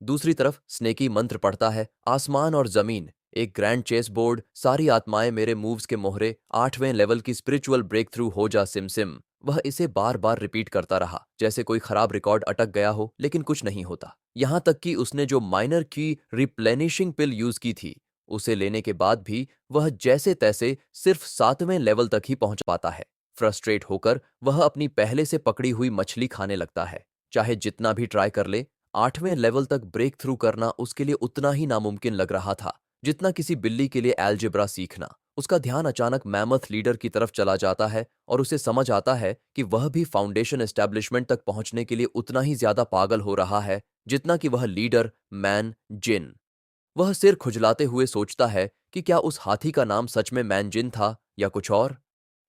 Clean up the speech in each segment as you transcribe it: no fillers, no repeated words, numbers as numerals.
दूसरी तरफ स्नेकी मंत्र पढ़ता है, आसमान और जमीन, एक ग्रैंड चेस बोर्ड, सारी आत्माएं मेरे मूव्स के मोहरे, 8वें लेवल की स्पिरिचुअल ब्रेक थ्रू हो जा सिम सिम। वह इसे बार बार रिपीट करता रहा, जैसे कोई खराब रिकॉर्ड अटक गया हो, लेकिन कुछ नहीं होता। यहां तक कि उसने जो माइनर की रिप्लेनिशिंग पिल यूज की थी, उसे लेने के बाद भी वह जैसे तैसे सिर्फ 7वें लेवल तक ही पहुंच पाता है। फ्रस्ट्रेट होकर वह अपनी पहले से पकड़ी हुई मछली खाने लगता है। चाहे जितना भी ट्राई कर ले, 8वें लेवल तक ब्रेक थ्रू करना उसके लिए उतना ही नामुमकिन लग रहा था जितना किसी बिल्ली के लिए एल्जेब्रा सीखना। उसका ध्यान अचानक मैमथ लीडर की तरफ चला जाता है और उसे समझ आता है कि वह भी फाउंडेशन एस्टेब्लिशमेंट तक पहुंचने के लिए उतना ही ज्यादा पागल हो रहा है जितना कि वह लीडर मैन जिन। वह सिर खुजलाते हुए सोचता है कि क्या उस हाथी का नाम सच में मैन जिन था या कुछ और।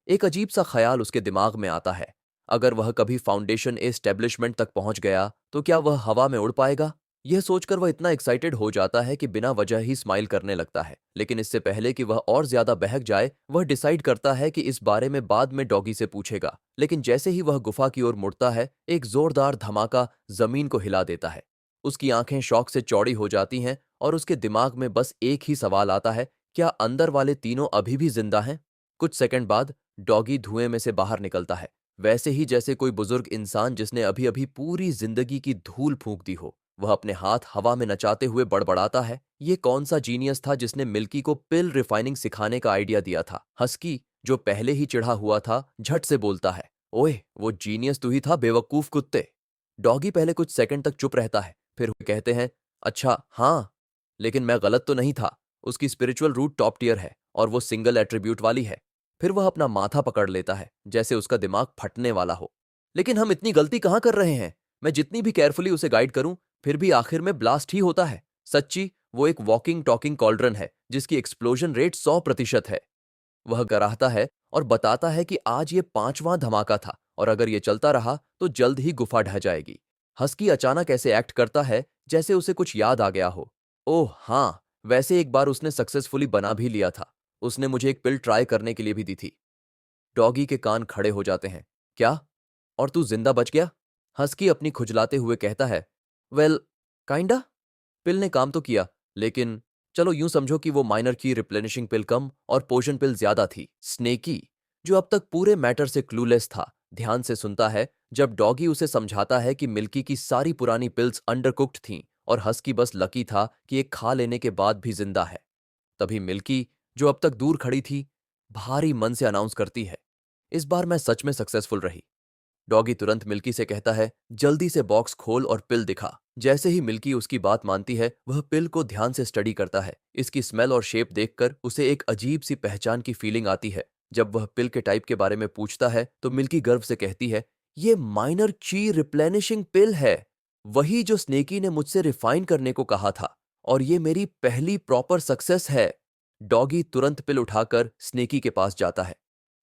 एक अजीब सा ख्याल उसके दिमाग में आता है, अगर वह कभी फाउंडेशन एस्टेब्लिशमेंट तक पहुंच गया तो क्या वह हवा में उड़ पाएगा। यह सोचकर वह इतना एक्साइटेड हो जाता है कि बिना वजह ही स्माइल करने लगता है, लेकिन इससे पहले कि वह और ज्यादा बहक जाए, वह डिसाइड करता है कि इस बारे में बाद में डॉगी से पूछेगा। लेकिन जैसे ही वह गुफा की ओर मुड़ता है, एक जोरदार धमाका जमीन को हिला देता है। उसकी आंखें शौक से चौड़ी हो जाती हैं और उसके दिमाग में बस एक ही सवाल आता है, क्या अंदर वाले तीनों अभी भी जिंदा हैं। कुछ सेकंड बाद डॉगी धुएं में से बाहर निकलता है, वैसे ही जैसे कोई बुजुर्ग इंसान जिसने अभी अभी पूरी जिंदगी की धूल फूंक दी हो। वह अपने हाथ हवा में नचाते हुए बड़बड़ाता है, ये कौन सा जीनियस था जिसने मिल्की को पिल रिफाइनिंग सिखाने का आइडिया दिया था। हस्की, जो पहले ही चिढ़ा हुआ था, झट से बोलता है, ओए वो जीनियस तू ही था बेवकूफ कुत्ते। डॉगी पहले कुछ सेकंड तक चुप रहता है, फिर वे कहते हैं, अच्छा हाँ, लेकिन मैं गलत तो नहीं था। उसकी स्पिरिचुअल रूट टॉप टियर है और वो सिंगल एट्रीब्यूट वाली है। फिर वह अपना माथा पकड़ लेता है, जैसे उसका दिमाग फटने वाला हो। लेकिन हम इतनी गलती कहां कर रहे हैं? मैं जितनी भी केयरफुली उसे गाइड करूं, फिर भी आखिर में ब्लास्ट ही होता है। सच्ची वो एक वॉकिंग टॉकिंग कॉल्ड्रन है जिसकी एक्सप्लोजन रेट 100% है। वह कराहता है और बताता है कि आज ये 5वां धमाका था और अगर ये चलता रहा तो जल्द ही गुफा ढह जाएगी। हस्की अचानक ऐसे एक्ट करता है जैसे उसे कुछ याद आ गया हो। ओह हाँ, वैसे एक बार उसने सक्सेसफुली बना भी लिया था। उसने मुझे एक पिल ट्राई करने के लिए भी दी थी। डॉगी के कान खड़े हो जाते हैं। क्या? और तू जिंदा बच गया? हस्की अपनी खुजलाते हुए कहता है, वेल, काइंडा। पिल ने काम तो किया, लेकिन चलो यूं समझो कि वो माइनर की रिप्लेनिशिंग पिल कम और पोशन पिल ज्यादा थी। स्नेकी, जो अब तक पूरे मैटर से क्लूलेस था, ध्यान से सुनता है जब डॉगी उसे समझाता है कि मिल्की की सारी पुरानी पिल्स अंडरकुक्ड थीं और हस्की बस लकी था कि एक खा लेने के बाद भी जिंदा है। तभी मिल्की, जो अब तक दूर खड़ी थी, भारी मन से अनाउंस करती है, इस बार मैं सच में सक्सेसफुल रही। डॉगी तुरंत मिल्की से कहता है, जल्दी से बॉक्स खोल और पिल दिखा। जैसे ही मिल्की उसकी बात मानती है, वह पिल को ध्यान से स्टडी करता है। इसकी स्मेल और शेप देखकर उसे एक अजीब सी पहचान की फीलिंग आती है। जब वह पिल के टाइप के बारे में पूछता है तो मिल्की गर्व से कहती है, ये माइनर ची रिप्लेनिशिंग पिल है, वही जो स्नेकी ने मुझसे रिफाइन करने को कहा था, और ये मेरी पहली प्रॉपर सक्सेस है। डॉगी तुरंत पिल उठाकर स्नेकी के पास जाता है।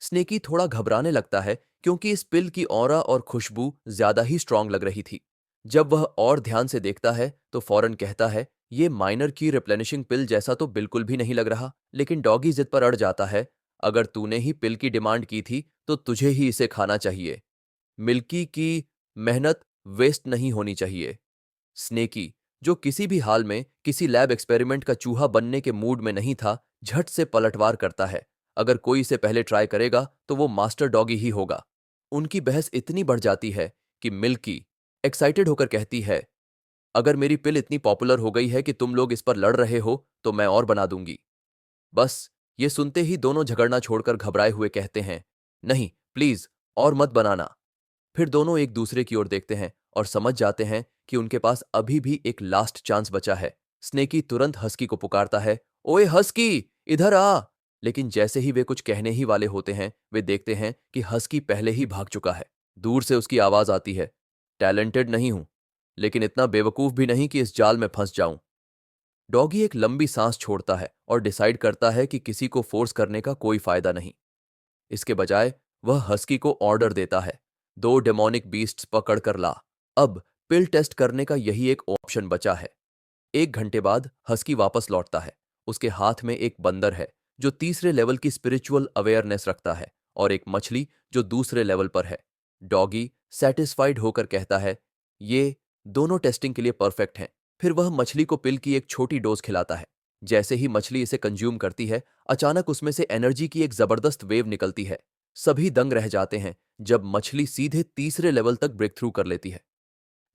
स्नेकी थोड़ा घबराने लगता है क्योंकि इस पिल की ऑरा और खुशबू ज्यादा ही स्ट्रांग लग रही थी। जब वह और ध्यान से देखता है तो फौरन कहता है, ये माइनर की रिप्लेनिशिंग पिल जैसा तो बिल्कुल भी नहीं लग रहा। लेकिन डॉगी जिद पर अड़ जाता है, अगर तूने ही पिल की डिमांड की थी तो तुझे ही इसे खाना चाहिए। मिल्की की मेहनत वेस्ट नहीं होनी चाहिए। स्नेकी, जो किसी भी हाल में किसी लैब एक्सपेरिमेंट का चूहा बनने के मूड में नहीं था, झट से पलटवार करता है, अगर कोई इसे पहले ट्राई करेगा तो वो मास्टर डॉगी ही होगा। उनकी बहस इतनी बढ़ जाती है कि मिल्की एक्साइटेड होकर कहती है, अगर मेरी पिल इतनी पॉपुलर हो गई है कि तुम लोग इस पर लड़ रहे हो तो मैं और बना दूंगी। बस ये सुनते ही दोनों झगड़ना छोड़कर घबराए हुए कहते हैं, नहीं प्लीज, और मत बनाना। फिर दोनों एक दूसरे की ओर देखते हैं और समझ जाते हैं कि उनके पास अभी भी एक लास्ट चांस बचा है। स्नेकी तुरंत हस्की को पुकारता है, ओए हस्की, इधर आ। लेकिन जैसे ही वे कुछ कहने ही वाले होते हैं, वे देखते हैं कि हस्की पहले ही भाग चुका है। दूर से उसकी आवाज आती है, टैलेंटेड नहीं हूं, लेकिन इतना बेवकूफ भी नहीं कि इस जाल में फंस जाऊं। डॉगी एक लंबी सांस छोड़ता है और डिसाइड करता है कि किसी को फोर्स करने का कोई फायदा नहीं। इसके बजाय वह हस्की को ऑर्डर देता है, 2 डेमोनिक बीस्ट्स पकड़ कर ला। अब पिल टेस्ट करने का यही एक ऑप्शन बचा है। 1 घंटे बाद हस्की वापस लौटता है। उसके हाथ में एक बंदर है जो तीसरे लेवल की स्पिरिचुअल अवेयरनेस रखता है और एक मछली जो दूसरे लेवल पर है। डॉगी सेटिस्फाइड होकर कहता है, ये दोनों टेस्टिंग के लिए परफेक्ट हैं, फिर वह मछली को पिल की एक छोटी डोज खिलाता है। जैसे ही मछली इसे कंज्यूम करती है, अचानक उसमें से एनर्जी की एक जबरदस्त वेव निकलती है। सभी दंग रह जाते हैं जब मछली सीधे तीसरे लेवल तक ब्रेक थ्रू कर लेती है।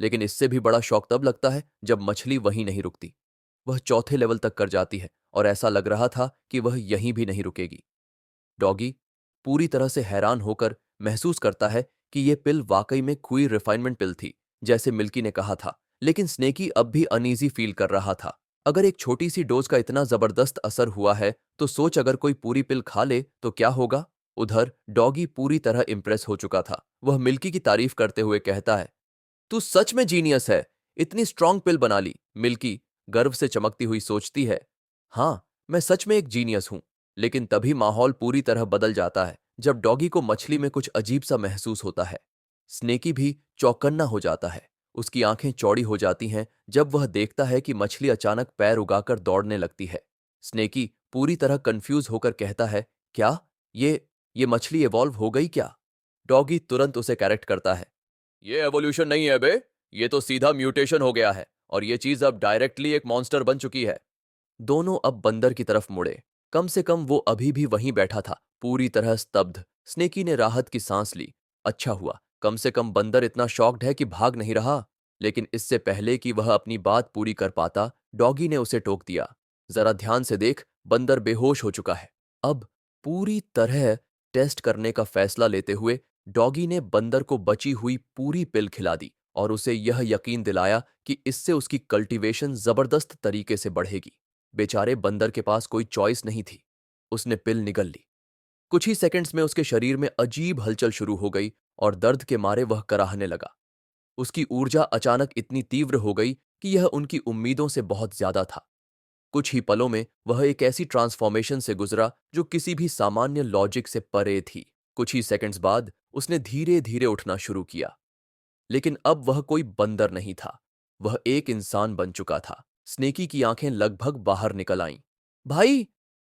लेकिन इससे भी बड़ा शौक तब लगता है जब मछली वहीं नहीं रुकती। वह चौथे लेवल तक कर जाती है और ऐसा लग रहा था कि वह यहीं भी नहीं रुकेगी। डॉगी पूरी तरह से हैरान होकर महसूस करता है कि यह पिल वाकई में कोई रिफाइनमेंट पिल थी, जैसे मिल्की ने कहा था। लेकिन स्नेकी अब भी अनईजी फील कर रहा था। अगर एक छोटी सी डोज का इतना जबरदस्त असर हुआ है, तो सोच अगर कोई पूरी पिल खा ले तो क्या होगा। उधर डॉगी पूरी तरह इंप्रेस हो चुका था। वह मिल्की की तारीफ करते हुए कहता है, तू सच में जीनियस है, इतनी स्ट्रांग पिल बना ली। मिल्की गर्व से चमकती हुई सोचती है, हाँ, मैं सच में एक जीनियस हूं। लेकिन तभी माहौल पूरी तरह बदल जाता है जब डॉगी को मछली में कुछ अजीब सा महसूस होता है। स्नेकी भी चौकन्ना हो जाता है। उसकी आंखें चौड़ी हो जाती हैं जब वह देखता है कि मछली अचानक पैर उगाकर दौड़ने लगती है। स्नेकी पूरी तरह कंफ्यूज होकर कहता है, क्या ये मछली इवॉल्व हो गई क्या? डॉगी तुरंत उसे करेक्ट करता है, ये एवोल्यूशन नहीं है बे, ये तो सीधा म्यूटेशन हो गया है और ये चीज अब डायरेक्टली एक मॉन्स्टर बन चुकी है। दोनों अब बंदर की तरफ मुड़े। कम से कम वो अभी भी वहीं बैठा था, पूरी तरह स्तब्ध। स्नेकी ने राहत की सांस ली। अच्छा हुआ, कम से कम बंदर इतना शॉक्ड है कि भाग नहीं रहा। लेकिन इससे पहले कि वह अपनी बात पूरी कर पाता, डॉगी ने उसे टोक दिया, जरा ध्यान से देख, बंदर बेहोश हो चुका है। अब पूरी तरह टेस्ट करने का फैसला लेते हुए डॉगी ने बंदर को बची हुई पूरी पिल खिला दी और उसे यह यकीन दिलाया कि इससे उसकी कल्टीवेशन जबरदस्त तरीके से बढ़ेगी। बेचारे बंदर के पास कोई चॉइस नहीं थी। उसने पिल निगल ली। कुछ ही सेकंड्स में उसके शरीर में अजीब हलचल शुरू हो गई और दर्द के मारे वह कराहने लगा। उसकी ऊर्जा अचानक इतनी तीव्र हो गई कि यह उनकी उम्मीदों से बहुत ज्यादा था। कुछ ही पलों में वह एक ऐसी ट्रांसफॉर्मेशन से गुजरा जो किसी भी सामान्य लॉजिक से परे थी। कुछ ही सेकंड्स बाद उसने धीरे धीरे उठना शुरू किया। लेकिन अब वह कोई बंदर नहीं था, वह एक इंसान बन चुका था। स्नेकी की आंखें लगभग बाहर निकल आईं। भाई,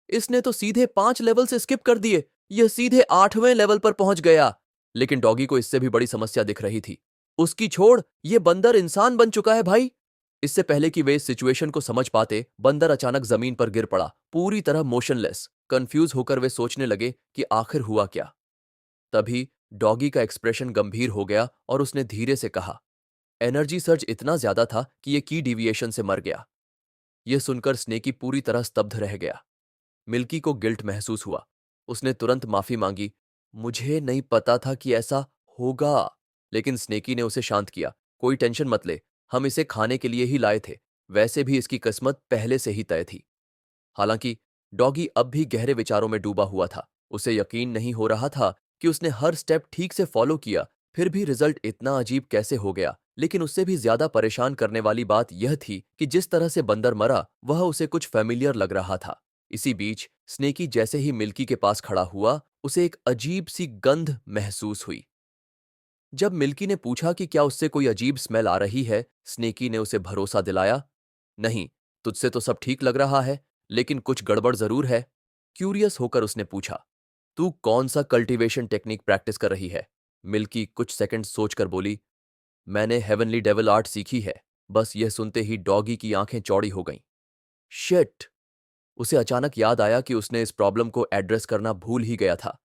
इसने तो सीधे 5 लेवल से स्किप कर दिए, यह सीधे 8वें लेवल पर पहुंच गया। लेकिन डॉगी को इससे भी बड़ी समस्या दिख रही थी। उसकी छोड़, यह बंदर इंसान बन चुका है भाई। इससे पहले कि वे इस सिचुएशन को समझ पाते, बंदर अचानक जमीन पर गिर पड़ा, पूरी तरह मोशनलेस। कंफ्यूज होकर वे सोचने लगे कि आखिर हुआ क्या। तभी डॉगी का एक्सप्रेशन गंभीर हो गया और उसने धीरे से कहा, एनर्जी सर्ज इतना ज्यादा था कि यह की डिविएशन से मर गया। यह सुनकर स्नेकी पूरी तरह स्तब्ध रह गया। मिल्की को गिल्ट महसूस हुआ। उसने तुरंत माफी मांगी, मुझे नहीं पता था कि ऐसा होगा। लेकिन स्नेकी ने उसे शांत किया, कोई टेंशन मत ले, हम इसे खाने के लिए ही लाए थे। वैसे भी इसकी किस्मत पहले से ही तय थी। हालांकि डॉगी अब भी गहरे विचारों में डूबा हुआ था। उसे यकीन नहीं हो रहा था कि उसने हर स्टेप ठीक से फॉलो किया, फिर भी रिजल्ट इतना अजीब कैसे हो गया। लेकिन उससे भी ज्यादा परेशान करने वाली बात यह थी कि जिस तरह से बंदर मरा, वह उसे कुछ फेमिलियर लग रहा था। इसी बीच स्नेकी जैसे ही मिल्की के पास खड़ा हुआ, उसे एक अजीब सी गंध महसूस हुई। जब मिल्की ने पूछा कि क्या उससे कोई अजीब स्मेल आ रही है, स्नेकी ने उसे भरोसा दिलाया, नहीं, तुझसे तो सब ठीक लग रहा है, लेकिन कुछ गड़बड़ जरूर है। क्यूरियस होकर उसने पूछा, तू कौन सा कल्टीवेशन टेक्निक प्रैक्टिस कर रही है? मिल्की कुछ सेकंड सोचकर बोली, मैंने हेवनली डेविल आर्ट सीखी है। बस यह सुनते ही डॉगी की आंखें चौड़ी हो गईं। शिट! उसे अचानक याद आया कि उसने इस प्रॉब्लम को एड्रेस करना भूल ही गया था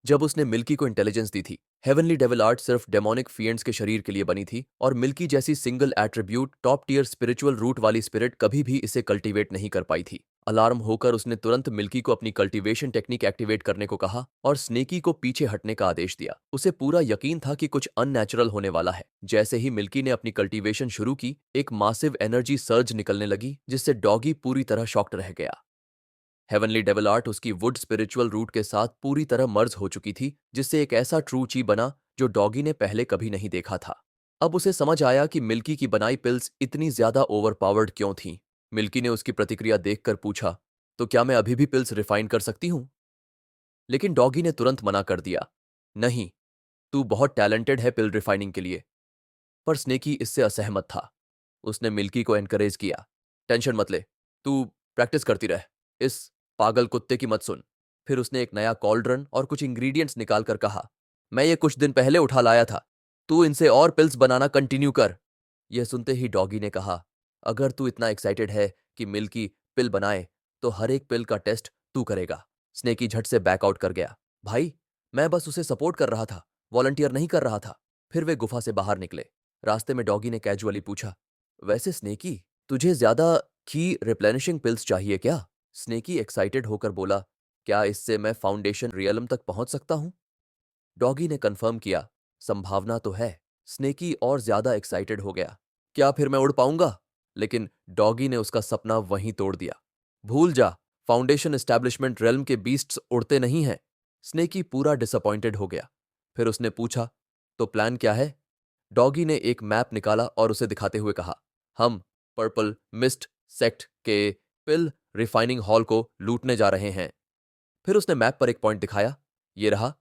जब उसने मिल्की को इंटेलिजेंस दी थी। हेवनली डेविल आर्ट सिर्फ डेमोनिक फिएंड्स के शरीर के लिए बनी थी और मिल्की जैसी single attribute top tier spiritual root वाली स्पिरिट कभी भी इसे कल्टीवेट नहीं कर पाई थी। अलार्म होकर उसने तुरंत मिल्की को अपनी कल्टीवेशन टेक्निक एक्टिवेट करने को कहा और स्नेकी को पीछे हटने का आदेश दिया। उसे पूरा यकीन था कि कुछ अननेचुरल होने वाला है। जैसे ही मिल्की ने अपनी कल्टीवेशन शुरू की, एक मासिव एनर्जी सर्ज निकलने लगी जिससे डॉगी पूरी तरह शॉक्ड रह गया। हेवनली डेविल आर्ट उसकी वुड स्पिरिचुअल रूट के साथ पूरी तरह मर्ज हो चुकी थी, जिससे एक ऐसा ट्रू ची बना जो डॉगी ने पहले कभी नहीं देखा था। अब उसे समझ आया कि मिल्की की बनाई पिल्स इतनी ज्यादा ओवरपावर्ड क्यों थीं। मिल्की ने उसकी प्रतिक्रिया देखकर पूछा, तो क्या मैं अभी भी पिल्स रिफाइन कर सकती हूं? लेकिन डॉगी ने तुरंत मना कर दिया, नहीं, तू बहुत टैलेंटेड है पिल रिफाइनिंग के लिए। पर स्नेकी इससे असहमत था। उसने मिल्की को एनकरेज किया, टेंशन मत ले, तू प्रैक्टिस करती रह, इस पागल कुत्ते की मत सुन। फिर उसने एक नया कॉल्ड्रन और कुछ इंग्रेडिएंट्स निकालकर कहा, मैं ये कुछ दिन पहले उठा लाया था, तू इनसे और पिल्स बनाना कंटिन्यू कर। यह सुनते ही डॉगी ने कहा, अगर तू इतना एक्साइटेड है कि मिल्की पिल बनाए तो हर एक पिल का टेस्ट तू करेगा। स्नेकी झट से बैकआउट कर गया। भाई, मैं बस उसे सपोर्ट कर रहा था, वॉलंटियर नहीं कर रहा था। फिर वे गुफा से बाहर निकले। रास्ते में डॉगी ने कैजुअली पूछा, वैसे स्नेकी, तुझे ज्यादा की रिप्लेनिशिंग पिल्स चाहिए क्या? स्नेकी एक्साइटेड होकर बोला, क्या इससे मैं फाउंडेशन रियलम तक पहुंच सकता हूं? डॉगी ने कंफर्म किया, संभावना तो है। स्नेकी और ज्यादा एक्साइटेड हो गया। क्या फिर मैं उड़ पाऊंगा? लेकिन डॉगी ने उसका सपना वहीं तोड़ दिया। भूल जा, फाउंडेशन एस्टैब्लिशमेंट रेल्म के बीस्ट्स उड़ते नहीं हैं। स्नेकी पूरा डिसअपॉइंटेड हो गया। फिर उसने पूछा, तो प्लान क्या है? डॉगी ने एक मैप निकाला और उसे दिखाते हुए कहा, हम पर्पल मिस्ट सेक्ट के पिल रिफाइनिंग हॉल को लूटने जा रहे हैं। फिर उसने मैप पर एक पॉइंट दिखाया, ये रहा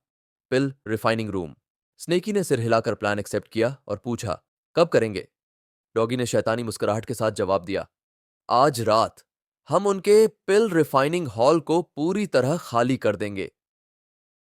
पिल रिफाइनिंग रूम। स्नेकी ने सिर हिलाकर प्लान एक्सेप्ट किया और पूछा, कब करेंगे? डॉगी ने शैतानी मुस्कुराहट के साथ जवाब दिया, आज रात हम उनके पिल रिफाइनिंग हॉल को पूरी तरह खाली कर देंगे।